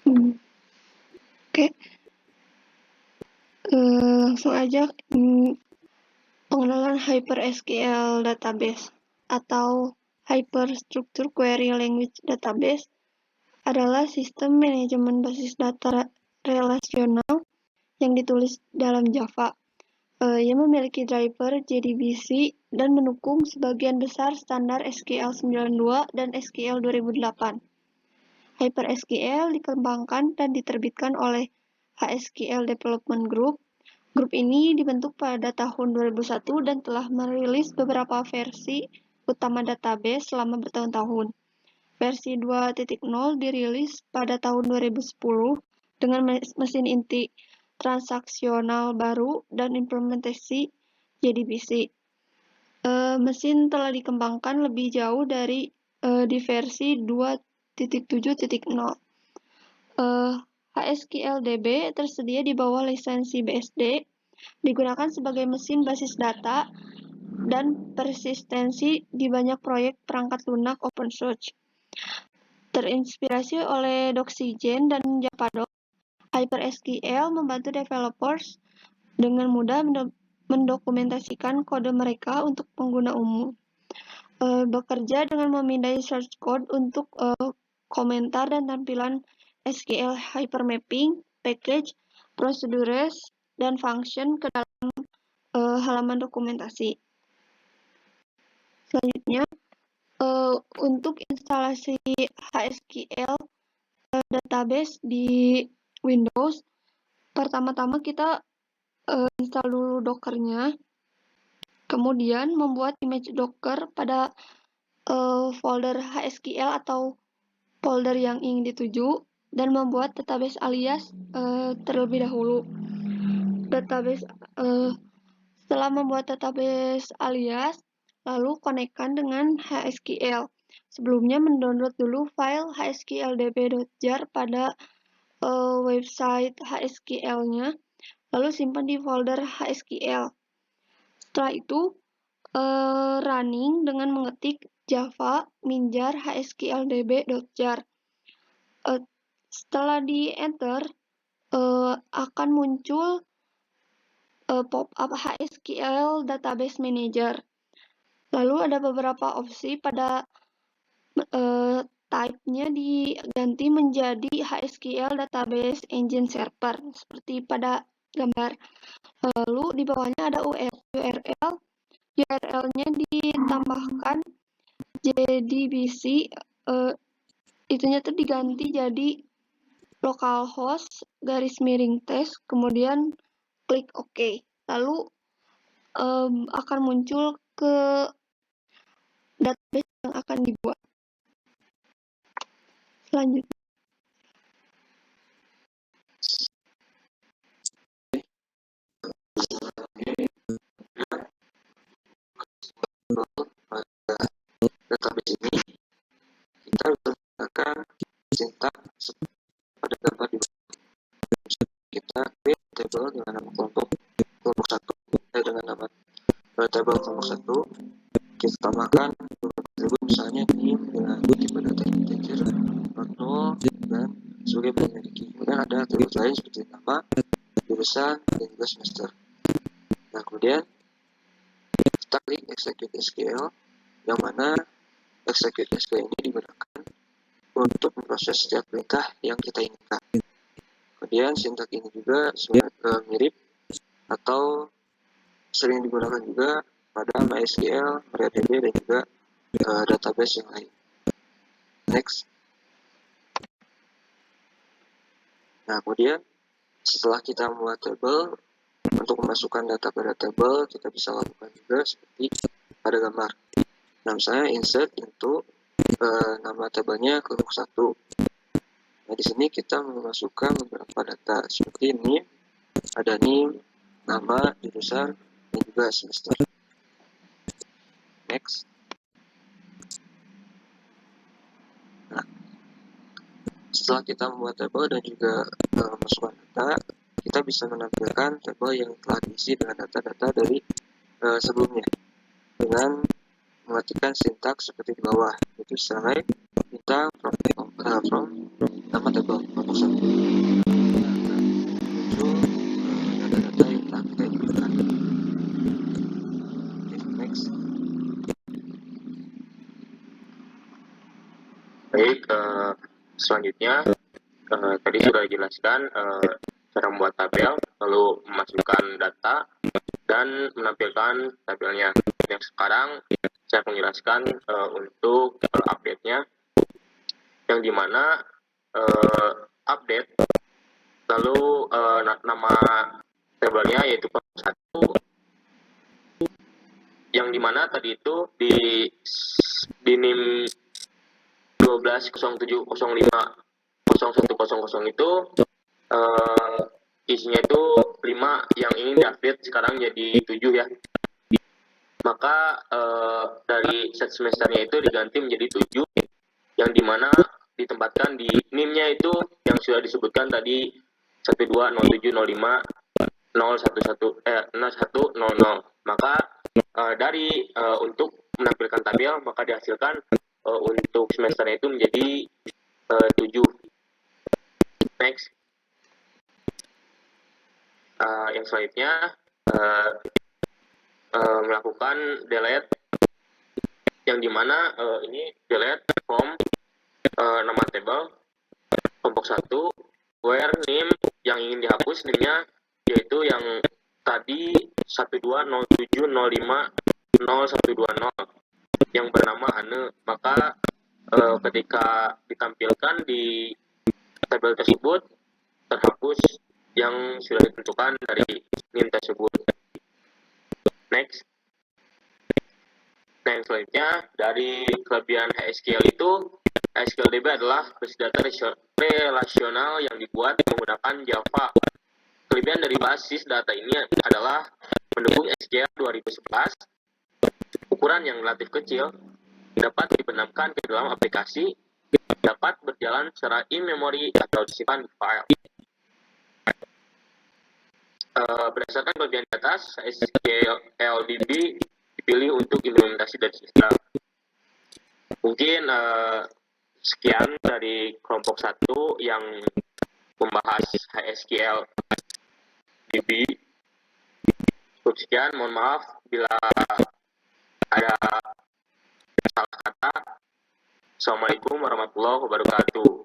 Oke, langsung aja pengenalan HyperSQL Database atau Hyperstructure Query Language Database adalah sistem manajemen basis data relasional yang ditulis dalam Java. Ia memiliki driver JDBC dan mendukung sebagian besar standar SQL 92 dan SQL 2008. HyperSQL dikembangkan dan diterbitkan oleh HSQL Development Group. Grup ini dibentuk pada tahun 2001 dan telah merilis beberapa versi utama database selama bertahun-tahun. Versi 2.0 dirilis pada tahun 2010 dengan mesin inti transaksional baru dan implementasi JDBC. Mesin telah dikembangkan lebih jauh di versi 2.7.0. HSQLDB tersedia di bawah lisensi BSD, digunakan sebagai mesin basis data dan persistensi di banyak proyek perangkat lunak open source. Terinspirasi oleh Doxygen dan Javadoc, HyperSQL membantu developers dengan mudah mendokumentasikan kode mereka untuk pengguna umum. Bekerja dengan memindai source code untuk komentar dan tampilan SQL hypermapping, package, procedures, dan function ke dalam halaman dokumentasi. Selanjutnya, untuk instalasi HSQL database di Windows, pertama-tama kita install dulu Docker-nya, kemudian membuat image Docker pada folder HSQL atau folder yang ingin dituju, dan membuat database alias terlebih dahulu. Setelah membuat database alias, lalu konekkan dengan HSQL. Sebelumnya mendownload dulu file hsqldb.jar pada website HSQL-nya, lalu simpan di folder HSQL. Setelah itu, running dengan mengetik java minjar hsqldb.jar. Setelah di enter, akan muncul pop-up HSQL Database Manager. Lalu ada beberapa opsi pada type-nya diganti menjadi HSQL Database Engine Server, seperti pada gambar. Lalu di bawahnya ada URL. URL-nya ditambahkan JDBC, itunya tuh diganti jadi localhost /test, kemudian klik OK. Lalu akan muncul ke database yang akan dibuat. Selanjutnya, database ini kita menggunakan sintaks pada gambar di kita create table dengan nama kelompok 1 dengan nama table kelompok 1, kita tambahkan beberapa atribut, misalnya name dengan tipe data integer, not, dan sebagai primary key. Kemudian ada atribut lain seperti nama, jurusan, dan juga semester. Nah, kemudian kita klik execute SQL, yang mana execute SQL ini digunakan untuk memproses setiap perintah yang kita inginkan. Kemudian sintak ini juga mirip atau sering digunakan juga pada MySQL, MariaDB, dan juga database yang lain. Next. Nah, kemudian setelah kita membuat table, untuk memasukkan data pada table, kita bisa lakukan juga seperti pada gambar. Nah, misalnya insert into nama tabelnya kelompok 1. Nah, di sini kita memasukkan beberapa data seperti ini, ada name, nama, jurusan, dan juga semester. Next. Nah, setelah kita membuat tabel dan juga memasukkan data, kita bisa menampilkan tabel yang telah diisi dengan data-data dari sebelumnya dengan mengetikkan sintaks seperti di bawah, yaitu select kita from nama tabel kelompok 1 kita akan muncul data-data yang telah kita inputkan. Next. Baik, selanjutnya tadi sudah dijelaskan cara membuat tabel, lalu memasukkan data dan menampilkan tabelnya. Yang sekarang saya akan menjelaskan untuk update-nya, yang dimana update lalu nama tabelnya yaitu kelompok 1, yang dimana tadi itu di NIM 1207050100 itu isinya itu 5 yang ingin diupdate sekarang jadi 7 ya. Maka dari set semesternya itu diganti menjadi 7, yang dimana ditempatkan di NIM-nya itu yang sudah disebutkan tadi 1207050110. Maka dari untuk menampilkan tabel maka dihasilkan untuk semesternya itu menjadi 7. Next. Yang selanjutnya melakukan delete, yang dimana ini delete from nama tabel kelompok 1 where NIM yang ingin dihapus NIM-nya yaitu yang tadi 1207050120 yang bernama Ane. Maka ketika ditampilkan di tabel tersebut terhapus yang sudah ditentukan dari NIM tersebut. Next. Nah, yang selanjutnya dari kelebihan HSQL itu, HSQL DB adalah basis data relasional yang dibuat menggunakan Java. Kelebihan dari basis data ini adalah mendukung SQL 2011, ukuran yang relatif kecil, dapat dibenamkan ke dalam aplikasi, dapat berjalan secara in-memory atau disimpan di file. Berdasarkan kelebihan di atas, HSQL DB dipilih untuk implementasi dari sistem. Mungkin sekian dari kelompok 1 yang membahas HSQL DB. Cukup sekian, mohon maaf bila ada salah kata. Assalamualaikum warahmatullahi wabarakatuh.